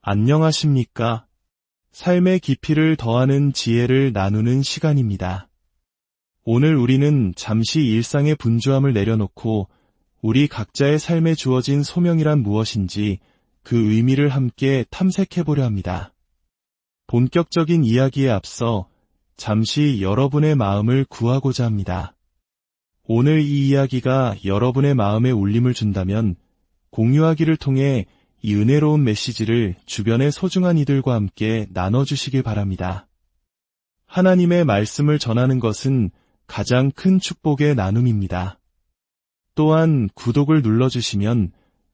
안녕하십니까? 삶의 깊이를 더하는 지혜를 나누는 시간입니다. 오늘 우리는 잠시 일상의 분주함을 내려놓고 우리 각자의 삶에 주어진 소명이란 무엇인지 그 의미를 함께 탐색해보려 합니다. 본격적인 이야기에 앞서 잠시 여러분의 마음을 구하고자 합니다. 오늘 이 이야기가 여러분의 마음에 울림을 준다면 공유하기를 통해 이 은혜로운 메시지를 주변의 소중한 이들과 함께 나눠주시길 바랍니다. 하나님의 말씀을 전하는 것은 가장 큰 축복의 나눔입니다. 또한 구독을 눌러주시면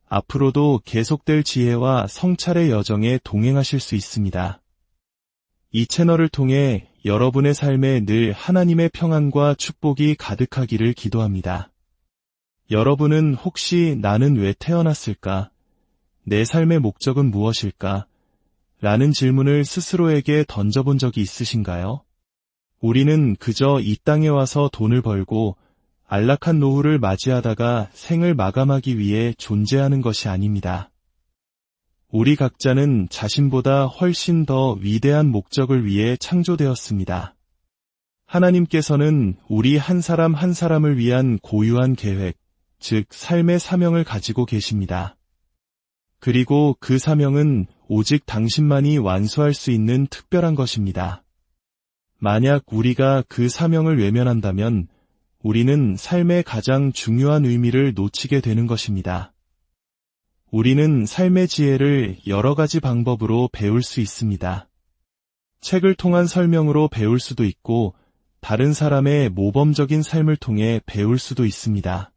앞으로도 계속될 지혜와 성찰의 여정에 동행하실 수 있습니다. 이 채널을 통해 여러분의 삶에 늘 하나님의 평안과 축복이 가득하기를 기도합니다. 여러분은 혹시 나는 왜 태어났을까? 내 삶의 목적은 무엇일까? 라는 질문을 스스로에게 던져본 적이 있으신가요? 우리는 그저 이 땅에 와서 돈을 벌고 안락한 노후를 맞이하다가 생을 마감하기 위해 존재하는 것이 아닙니다. 우리 각자는 자신보다 훨씬 더 위대한 목적을 위해 창조되었습니다. 하나님께서는 우리 한 사람 한 사람을 위한 고유한 계획, 즉 삶의 사명을 가지고 계십니다. 그리고 그 사명은 오직 당신만이 완수할 수 있는 특별한 것입니다. 만약 우리가 그 사명을 외면한다면 우리는 삶의 가장 중요한 의미를 놓치게 되는 것입니다. 우리는 삶의 지혜를 여러 가지 방법으로 배울 수 있습니다. 책을 통한 설명으로 배울 수도 있고 다른 사람의 모범적인 삶을 통해 배울 수도 있습니다.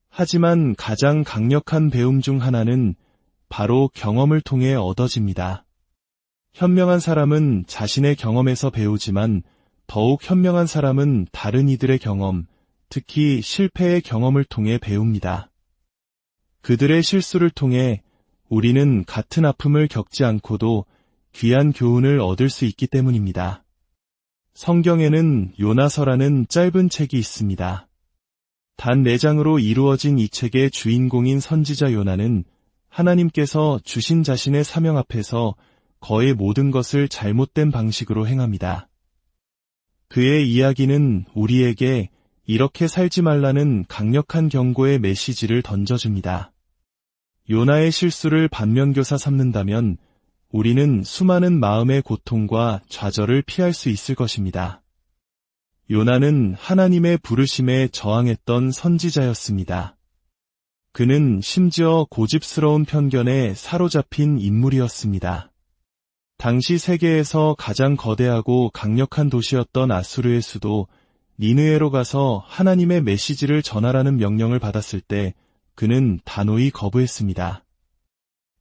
하지만 가장 강력한 배움 중 하나는 바로 경험을 통해 얻어집니다. 현명한 사람은 자신의 경험에서 배우지만 더욱 현명한 사람은 다른 이들의 경험, 특히 실패의 경험을 통해 배웁니다. 그들의 실수를 통해 우리는 같은 아픔을 겪지 않고도 귀한 교훈을 얻을 수 있기 때문입니다. 성경에는 요나서라는 짧은 책이 있습니다. 단 4장으로 이루어진 이 책의 주인공인 선지자 요나는 하나님께서 주신 자신의 사명 앞에서 거의 모든 것을 잘못된 방식으로 행합니다. 그의 이야기는 우리에게 이렇게 살지 말라는 강력한 경고의 메시지를 던져줍니다. 요나의 실수를 반면교사 삼는다면 우리는 수많은 마음의 고통과 좌절을 피할 수 있을 것입니다. 요나는 하나님의 부르심에 저항했던 선지자였습니다. 그는 심지어 고집스러운 편견에 사로잡힌 인물이었습니다. 당시 세계에서 가장 거대하고 강력한 도시였던 아수르의 수도 니느웨로 가서 하나님의 메시지를 전하라는 명령을 받았을 때 그는 단호히 거부했습니다.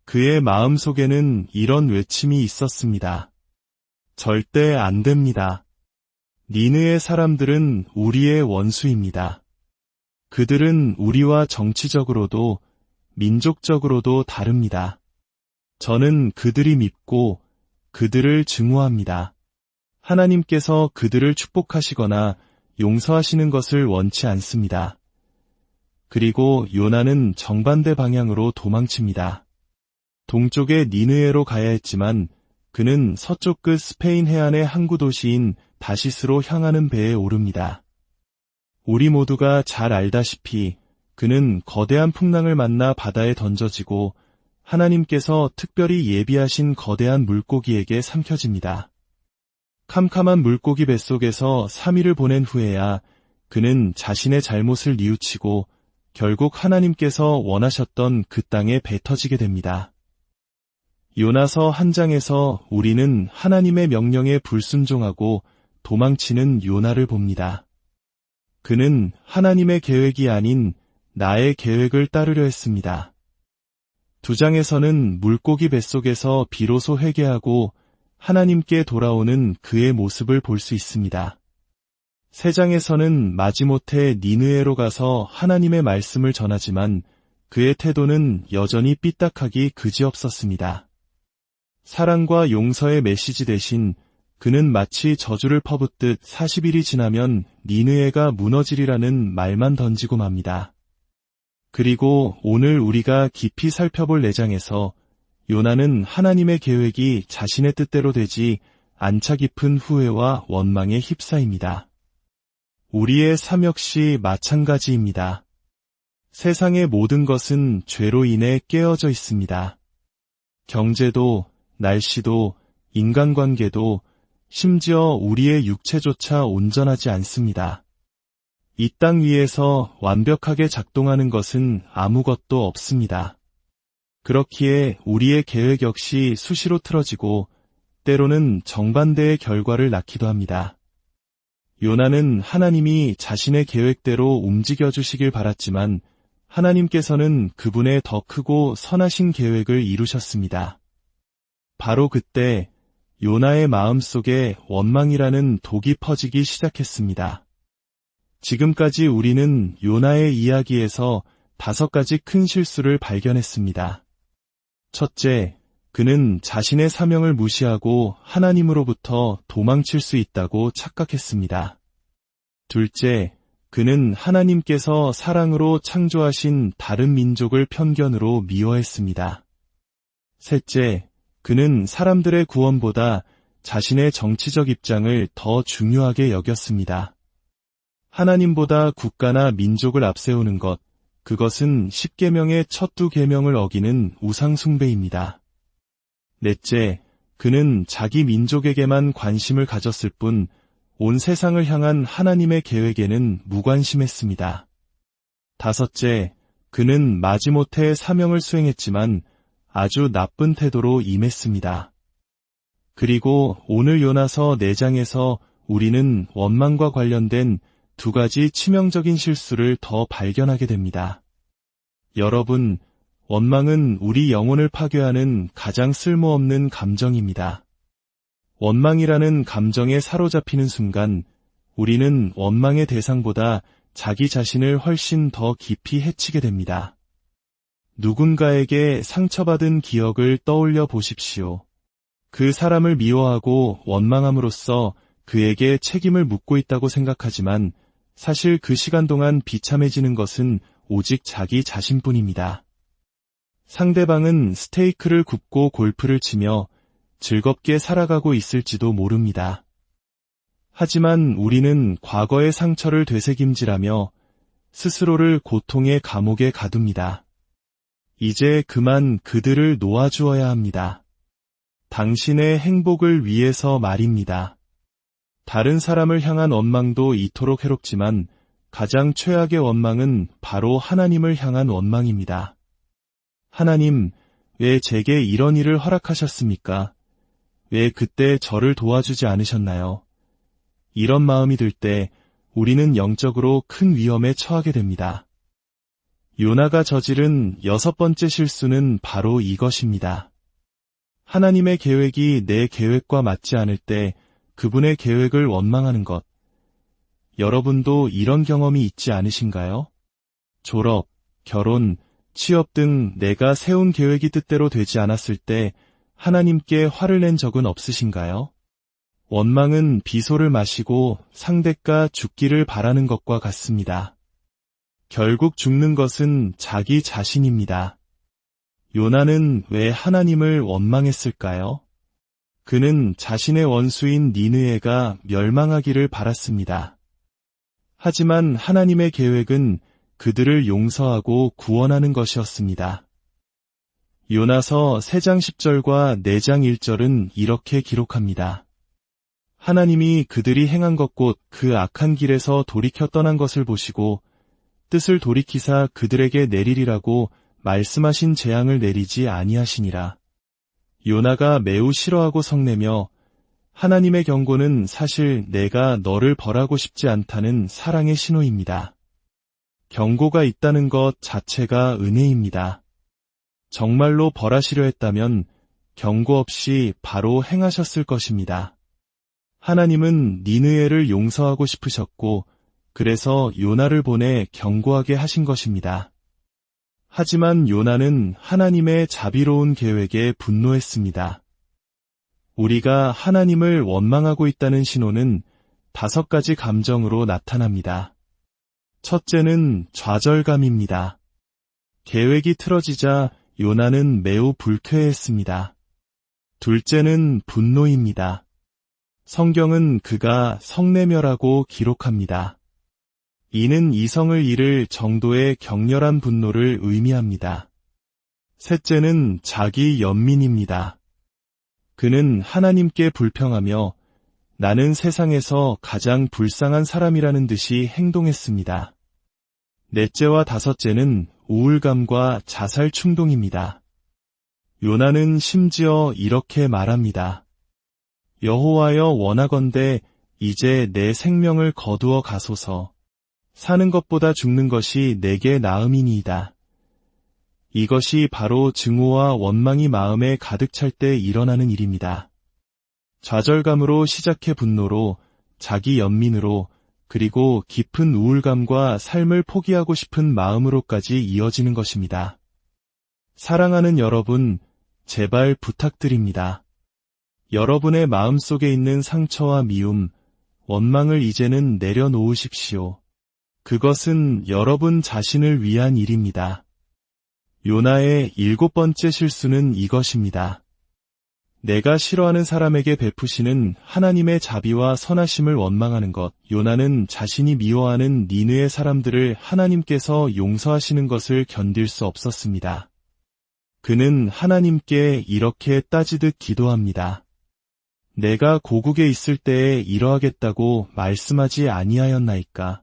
그의 마음속에는 이런 외침이 있었습니다. 절대 안 됩니다. 니느웨 사람들은 우리의 원수입니다. 그들은 우리와 정치적으로도 민족적으로도 다릅니다. 저는 그들이 밉고 그들을 증오합니다. 하나님께서 그들을 축복하시거나 용서하시는 것을 원치 않습니다. 그리고 요나는 정반대 방향으로 도망칩니다. 동쪽의 니느웨로 가야 했지만 그는 서쪽 끝 스페인 해안의 항구 도시인 다시스로 향하는 배에 오릅니다. 우리 모두가 잘 알다시피 그는 거대한 풍랑을 만나 바다에 던져지고 하나님께서 특별히 예비하신 거대한 물고기에게 삼켜집니다. 캄캄한 물고기 뱃속에서 3일을 보낸 후에야 그는 자신의 잘못을 뉘우치고 결국 하나님께서 원하셨던 그 땅에 배 터지게 됩니다. 요나서 1장에서 우리는 하나님의 명령에 불순종하고 도망치는 요나를 봅니다. 그는 하나님의 계획이 아닌 나의 계획을 따르려 했습니다. 2장에서는 물고기 뱃속에서 비로소 회개하고 하나님께 돌아오는 그의 모습을 볼 수 있습니다. 3장에서는 마지못해 니느웨로 가서 하나님의 말씀을 전하지만 그의 태도는 여전히 삐딱하기 그지없었습니다. 사랑과 용서의 메시지 대신 그는 마치 저주를 퍼붓듯 40일이 지나면 니느웨가 무너지리라는 말만 던지고 맙니다. 그리고 오늘 우리가 깊이 살펴볼 4장에서 요나는 하나님의 계획이 자신의 뜻대로 되지 않자 깊은 후회와 원망에 휩싸입니다. 우리의 삶 역시 마찬가지입니다. 세상의 모든 것은 죄로 인해 깨어져 있습니다. 경제도, 날씨도, 인간관계도, 심지어 우리의 육체조차 온전하지 않습니다. 이 땅 위에서 완벽하게 작동하는 것은 아무것도 없습니다. 그렇기에 우리의 계획 역시 수시로 틀어지고 때로는 정반대의 결과를 낳기도 합니다. 요나는 하나님이 자신의 계획대로 움직여 주시길 바랐지만 하나님께서는 그분의 더 크고 선하신 계획을 이루셨습니다. 바로 그때 요나의 마음속에 원망이라는 독이 퍼지기 시작했습니다. 지금까지 우리는 요나의 이야기에서 5가지 큰 실수를 발견했습니다. 첫째, 그는 자신의 사명을 무시하고 하나님으로부터 도망칠 수 있다고 착각했습니다. 둘째, 그는 하나님께서 사랑으로 창조하신 다른 민족을 편견으로 미워했습니다. 셋째, 그는 사람들의 구원보다 자신의 정치적 입장을 더 중요하게 여겼습니다. 하나님보다 국가나 민족을 앞세우는 것, 그것은 10계명의 첫 2계명을 어기는 우상숭배입니다. 넷째, 그는 자기 민족에게만 관심을 가졌을 뿐 온 세상을 향한 하나님의 계획에는 무관심했습니다. 다섯째, 그는 마지못해 사명을 수행했지만 아주 나쁜 태도로 임했습니다. 그리고 오늘 요나서 4장에서 우리는 원망과 관련된 2가지 치명적인 실수를 더 발견하게 됩니다. 여러분, 원망은 우리 영혼을 파괴하는 가장 쓸모없는 감정입니다. 원망이라는 감정에 사로잡히는 순간 우리는 원망의 대상보다 자기 자신을 훨씬 더 깊이 해치게 됩니다. 누군가에게 상처받은 기억을 떠올려 보십시오. 그 사람을 미워하고 원망함으로써 그에게 책임을 묻고 있다고 생각하지만 사실 그 시간 동안 비참해지는 것은 오직 자기 자신뿐입니다. 상대방은 스테이크를 굽고 골프를 치며 즐겁게 살아가고 있을지도 모릅니다. 하지만 우리는 과거의 상처를 되새김질하며 스스로를 고통의 감옥에 가둡니다. 이제 그만 그들을 놓아주어야 합니다. 당신의 행복을 위해서 말입니다. 다른 사람을 향한 원망도 이토록 해롭지만 가장 최악의 원망은 바로 하나님을 향한 원망입니다. 하나님, 왜 제게 이런 일을 허락하셨습니까? 왜 그때 저를 도와주지 않으셨나요? 이런 마음이 들 때 우리는 영적으로 큰 위험에 처하게 됩니다. 요나가 저지른 6번째 실수는 바로 이것입니다. 하나님의 계획이 내 계획과 맞지 않을 때 그분의 계획을 원망하는 것. 여러분도 이런 경험이 있지 않으신가요? 졸업, 결혼, 취업 등 내가 세운 계획이 뜻대로 되지 않았을 때 하나님께 화를 낸 적은 없으신가요? 원망은 비소를 마시고 상대가 죽기를 바라는 것과 같습니다. 결국 죽는 것은 자기 자신입니다. 요나는 왜 하나님을 원망했을까요? 그는 자신의 원수인 니느웨가 멸망하기를 바랐습니다. 하지만 하나님의 계획은 그들을 용서하고 구원하는 것이었습니다. 요나서 3장 10절과 4장 1절은 이렇게 기록합니다. 하나님이 그들이 행한 것 곧 그 악한 길에서 돌이켜 떠난 것을 보시고 뜻을 돌이키사 그들에게 내리리라고 말씀하신 재앙을 내리지 아니하시니라. 요나가 매우 싫어하고 성내며 하나님의 경고는 사실 내가 너를 벌하고 싶지 않다는 사랑의 신호입니다. 경고가 있다는 것 자체가 은혜입니다. 정말로 벌하시려 했다면 경고 없이 바로 행하셨을 것입니다. 하나님은 니느웨를 용서하고 싶으셨고 그래서 요나를 보내 경고하게 하신 것입니다. 하지만 요나는 하나님의 자비로운 계획에 분노했습니다. 우리가 하나님을 원망하고 있다는 신호는 5가지 감정으로 나타납니다. 첫째는 좌절감입니다. 계획이 틀어지자 요나는 매우 불쾌했습니다. 둘째는 분노입니다. 성경은 그가 성내멸하고 기록합니다. 이는 이성을 잃을 정도의 격렬한 분노를 의미합니다. 셋째는 자기 연민입니다. 그는 하나님께 불평하며 나는 세상에서 가장 불쌍한 사람이라는 듯이 행동했습니다. 넷째와 다섯째는 우울감과 자살 충동입니다. 요나는 심지어 이렇게 말합니다. 여호와여 원하건대 이제 내 생명을 거두어 가소서. 사는 것보다 죽는 것이 내게 나음이니이다. 이것이 바로 증오와 원망이 마음에 가득 찰 때 일어나는 일입니다. 좌절감으로 시작해 분노로, 자기 연민으로, 그리고 깊은 우울감과 삶을 포기하고 싶은 마음으로까지 이어지는 것입니다. 사랑하는 여러분, 제발 부탁드립니다. 여러분의 마음속에 있는 상처와 미움, 원망을 이제는 내려놓으십시오. 그것은 여러분 자신을 위한 일입니다. 요나의 7번째 실수는 이것입니다. 내가 싫어하는 사람에게 베푸시는 하나님의 자비와 선하심을 원망하는 것. 요나는 자신이 미워하는 니느웨 사람들을 하나님께서 용서하시는 것을 견딜 수 없었습니다. 그는 하나님께 이렇게 따지듯 기도합니다. 내가 고국에 있을 때에 이러하겠다고 말씀하지 아니하였나이까.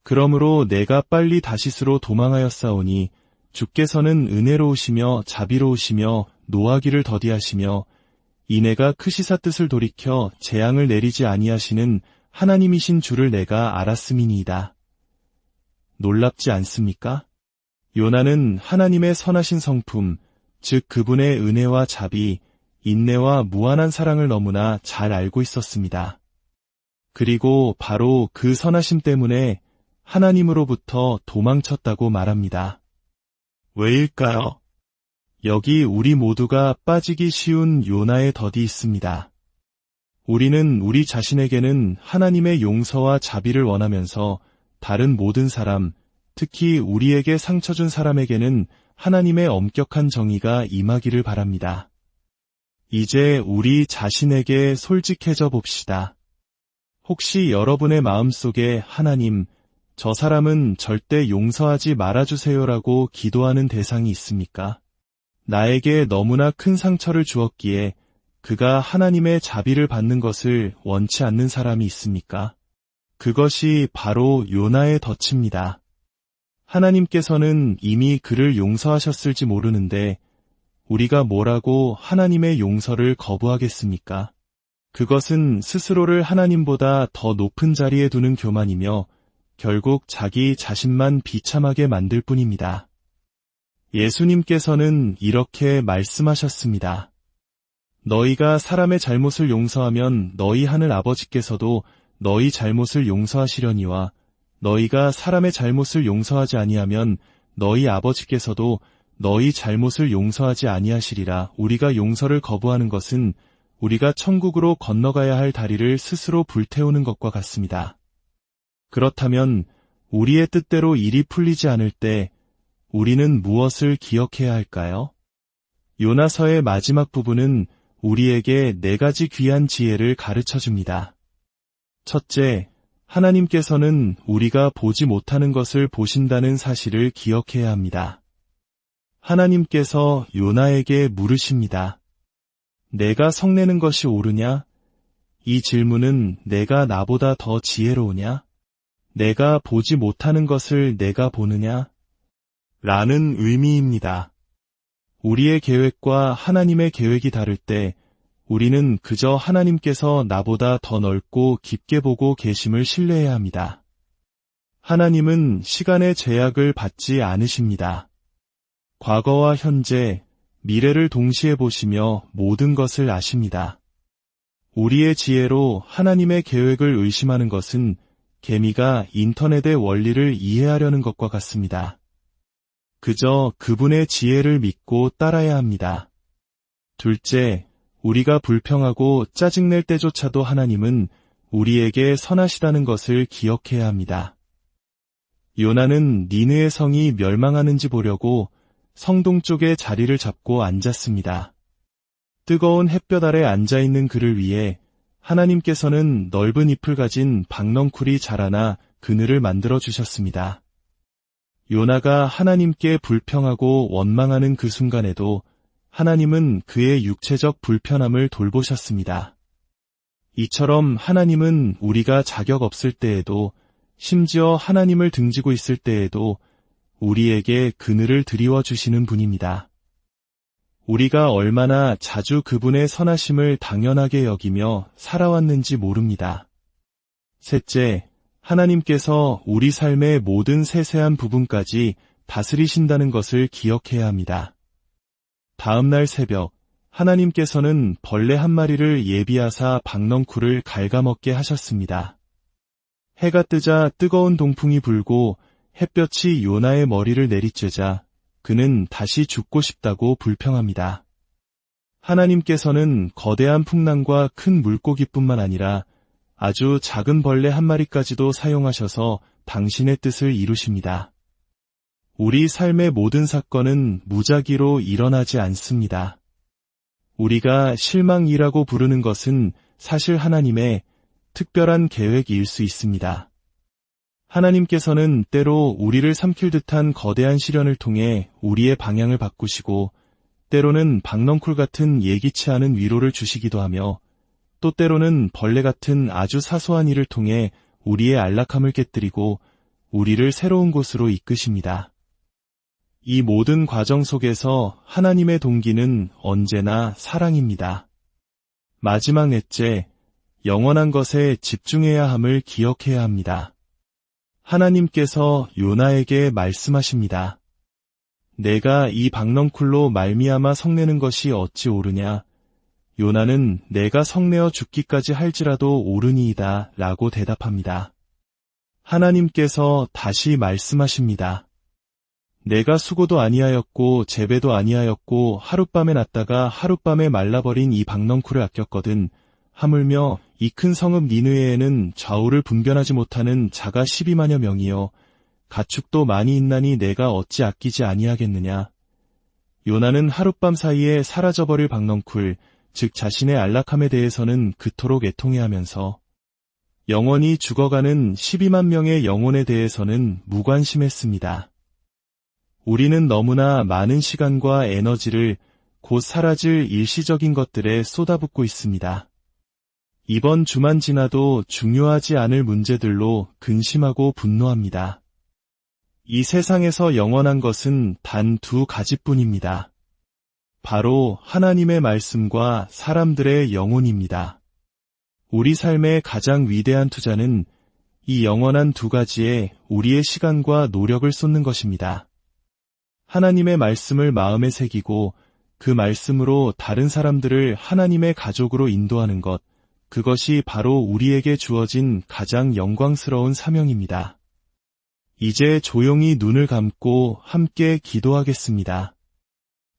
그러므로 내가 빨리 다시스로 도망하였사오니 주께서는 은혜로우시며 자비로우시며 노하기를 더디하시며 이내가 크시사 뜻을 돌이켜 재앙을 내리지 아니하시는 하나님이신 줄을 내가 알았음이니이다. 놀랍지 않습니까? 요나는 하나님의 선하신 성품, 즉 그분의 은혜와 자비, 인내와 무한한 사랑을 너무나 잘 알고 있었습니다. 그리고 바로 그 선하심 때문에 하나님으로부터 도망쳤다고 말합니다. 왜일까요? 여기 우리 모두가 빠지기 쉬운 요나의 덫이 있습니다. 우리는 우리 자신에게는 하나님의 용서와 자비를 원하면서 다른 모든 사람, 특히 우리에게 상처 준 사람에게는 하나님의 엄격한 정의가 임하기를 바랍니다. 이제 우리 자신에게 솔직해져 봅시다. 혹시 여러분의 마음속에 하나님, 저 사람은 절대 용서하지 말아주세요라고 기도하는 대상이 있습니까? 나에게 너무나 큰 상처를 주었기에 그가 하나님의 자비를 받는 것을 원치 않는 사람이 있습니까? 그것이 바로 요나의 덫입니다. 하나님께서는 이미 그를 용서하셨을지 모르는데 우리가 뭐라고 하나님의 용서를 거부하겠습니까? 그것은 스스로를 하나님보다 더 높은 자리에 두는 교만이며 결국 자기 자신만 비참하게 만들 뿐입니다. 예수님께서는 이렇게 말씀하셨습니다. 너희가 사람의 잘못을 용서하면 너희 하늘 아버지께서도 너희 잘못을 용서하시려니와 너희가 사람의 잘못을 용서하지 아니하면 너희 아버지께서도 너희 잘못을 용서하지 아니하시리라. 우리가 용서를 거부하는 것은 우리가 천국으로 건너가야 할 다리를 스스로 불태우는 것과 같습니다. 그렇다면 우리의 뜻대로 일이 풀리지 않을 때 우리는 무엇을 기억해야 할까요? 요나서의 마지막 부분은 우리에게 4가지 귀한 지혜를 가르쳐줍니다. 첫째, 하나님께서는 우리가 보지 못하는 것을 보신다는 사실을 기억해야 합니다. 하나님께서 요나에게 물으십니다. 내가 성내는 것이 옳으냐? 이 질문은 내가 나보다 더 지혜로우냐? 내가 보지 못하는 것을 내가 보느냐? 라는 의미입니다. 우리의 계획과 하나님의 계획이 다를 때 우리는 그저 하나님께서 나보다 더 넓고 깊게 보고 계심을 신뢰해야 합니다. 하나님은 시간의 제약을 받지 않으십니다. 과거와 현재, 미래를 동시에 보시며 모든 것을 아십니다. 우리의 지혜로 하나님의 계획을 의심하는 것은 개미가 인터넷의 원리를 이해하려는 것과 같습니다. 그저 그분의 지혜를 믿고 따라야 합니다. 둘째, 우리가 불평하고 짜증낼 때조차도 하나님은 우리에게 선하시다는 것을 기억해야 합니다. 요나는 니느웨 성이 멸망하는지 보려고 성동 쪽에 자리를 잡고 앉았습니다. 뜨거운 햇볕 아래 앉아있는 그를 위해 하나님께서는 넓은 잎을 가진 박넝쿨이 자라나 그늘을 만들어 주셨습니다. 요나가 하나님께 불평하고 원망하는 그 순간에도 하나님은 그의 육체적 불편함을 돌보셨습니다. 이처럼 하나님은 우리가 자격 없을 때에도, 심지어 하나님을 등지고 있을 때에도 우리에게 그늘을 드리워 주시는 분입니다. 우리가 얼마나 자주 그분의 선하심을 당연하게 여기며 살아왔는지 모릅니다. 셋째, 하나님께서 우리 삶의 모든 세세한 부분까지 다스리신다는 것을 기억해야 합니다. 다음 날 새벽, 하나님께서는 벌레 한 마리를 예비하사 박넝쿨을 갉아먹게 하셨습니다. 해가 뜨자 뜨거운 동풍이 불고 햇볕이 요나의 머리를 내리쬐자 그는 다시 죽고 싶다고 불평합니다. 하나님께서는 거대한 풍랑과 큰 물고기뿐만 아니라 아주 작은 벌레 한 마리까지도 사용하셔서 당신의 뜻을 이루십니다. 우리 삶의 모든 사건은 무작위로 일어나지 않습니다. 우리가 실망이라고 부르는 것은 사실 하나님의 특별한 계획일 수 있습니다. 하나님께서는 때로 우리를 삼킬 듯한 거대한 시련을 통해 우리의 방향을 바꾸시고, 때로는 박넝쿨 같은 예기치 않은 위로를 주시기도 하며, 또 때로는 벌레 같은 아주 사소한 일을 통해 우리의 안락함을 깨뜨리고 우리를 새로운 곳으로 이끄십니다. 이 모든 과정 속에서 하나님의 동기는 언제나 사랑입니다. 마지막 넷째, 영원한 것에 집중해야 함을 기억해야 합니다. 하나님께서 요나에게 말씀하십니다. 내가 이 박넝쿨로 말미암아 성내는 것이 어찌 옳으냐? 요나는 내가 성내어 죽기까지 할지라도 옳으니이다 라고 대답합니다. 하나님께서 다시 말씀하십니다. 내가 수고도 아니하였고 재배도 아니하였고 하룻밤에 났다가 하룻밤에 말라버린 이 박넝쿨을 아꼈거든. 하물며 이 큰 성읍 니느웨에는 좌우를 분별하지 못하는 자가 12만여 명이요 가축도 많이 있나니 내가 어찌 아끼지 아니하겠느냐. 요나는 하룻밤 사이에 사라져버릴 박넝쿨, 즉 자신의 안락함에 대해서는 그토록 애통해하면서 영원히 죽어가는 12만 명의 영혼에 대해서는 무관심했습니다. 우리는 너무나 많은 시간과 에너지를 곧 사라질 일시적인 것들에 쏟아붓고 있습니다. 이번 주만 지나도 중요하지 않을 문제들로 근심하고 분노합니다. 이 세상에서 영원한 것은 단 두 가지뿐입니다. 바로 하나님의 말씀과 사람들의 영혼입니다. 우리 삶의 가장 위대한 투자는 이 영원한 두 가지에 우리의 시간과 노력을 쏟는 것입니다. 하나님의 말씀을 마음에 새기고 그 말씀으로 다른 사람들을 하나님의 가족으로 인도하는 것, 그것이 바로 우리에게 주어진 가장 영광스러운 사명입니다. 이제 조용히 눈을 감고 함께 기도하겠습니다.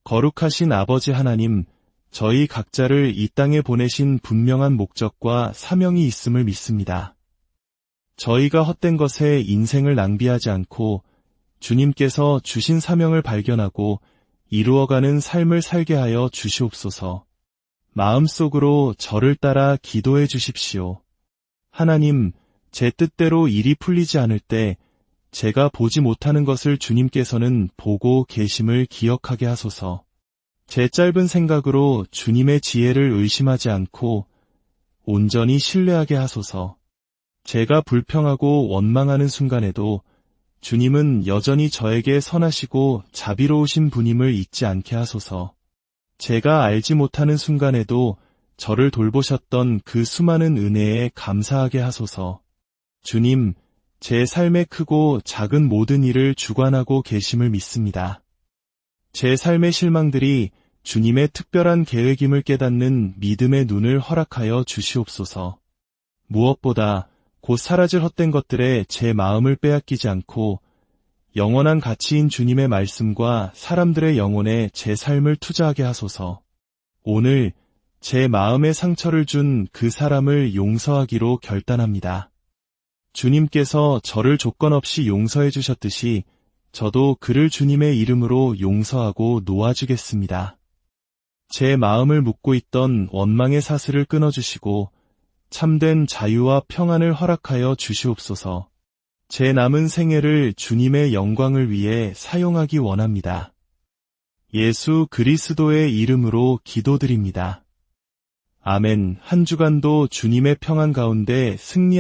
거룩하신 아버지 하나님, 저희 각자를 이 땅에 보내신 분명한 목적과 사명이 있음을 믿습니다. 저희가 헛된 것에 인생을 낭비하지 않고 주님께서 주신 사명을 발견하고 이루어가는 삶을 살게 하여 주시옵소서. 마음속으로 저를 따라 기도해 주십시오. 하나님, 제 뜻대로 일이 풀리지 않을 때 제가 보지 못하는 것을 주님께서는 보고 계심을 기억하게 하소서. 제 짧은 생각으로 주님의 지혜를 의심하지 않고 온전히 신뢰하게 하소서. 제가 불평하고 원망하는 순간에도 주님은 여전히 저에게 선하시고 자비로우신 분임을 잊지 않게 하소서. 제가 알지 못하는 순간에도 저를 돌보셨던 그 수많은 은혜에 감사하게 하소서. 주님, 제 삶의 크고 작은 모든 일을 주관하고 계심을 믿습니다. 제 삶의 실망들이 주님의 특별한 계획임을 깨닫는 믿음의 눈을 허락하여 주시옵소서. 무엇보다 곧 사라질 헛된 것들에 제 마음을 빼앗기지 않고 영원한 가치인 주님의 말씀과 사람들의 영혼에 제 삶을 투자하게 하소서. 오늘 제 마음에 상처를 준 그 사람을 용서하기로 결단합니다. 주님께서 저를 조건 없이 용서해 주셨듯이 저도 그를 주님의 이름으로 용서하고 놓아주겠습니다. 제 마음을 묶고 있던 원망의 사슬을 끊어주시고 참된 자유와 평안을 허락하여 주시옵소서. 제 남은 생애를 주님의 영광을 위해 사용하기 원합니다. 예수 그리스도의 이름으로 기도드립니다. 아멘. 한 주간도 주님의 평안 가운데 승리하시기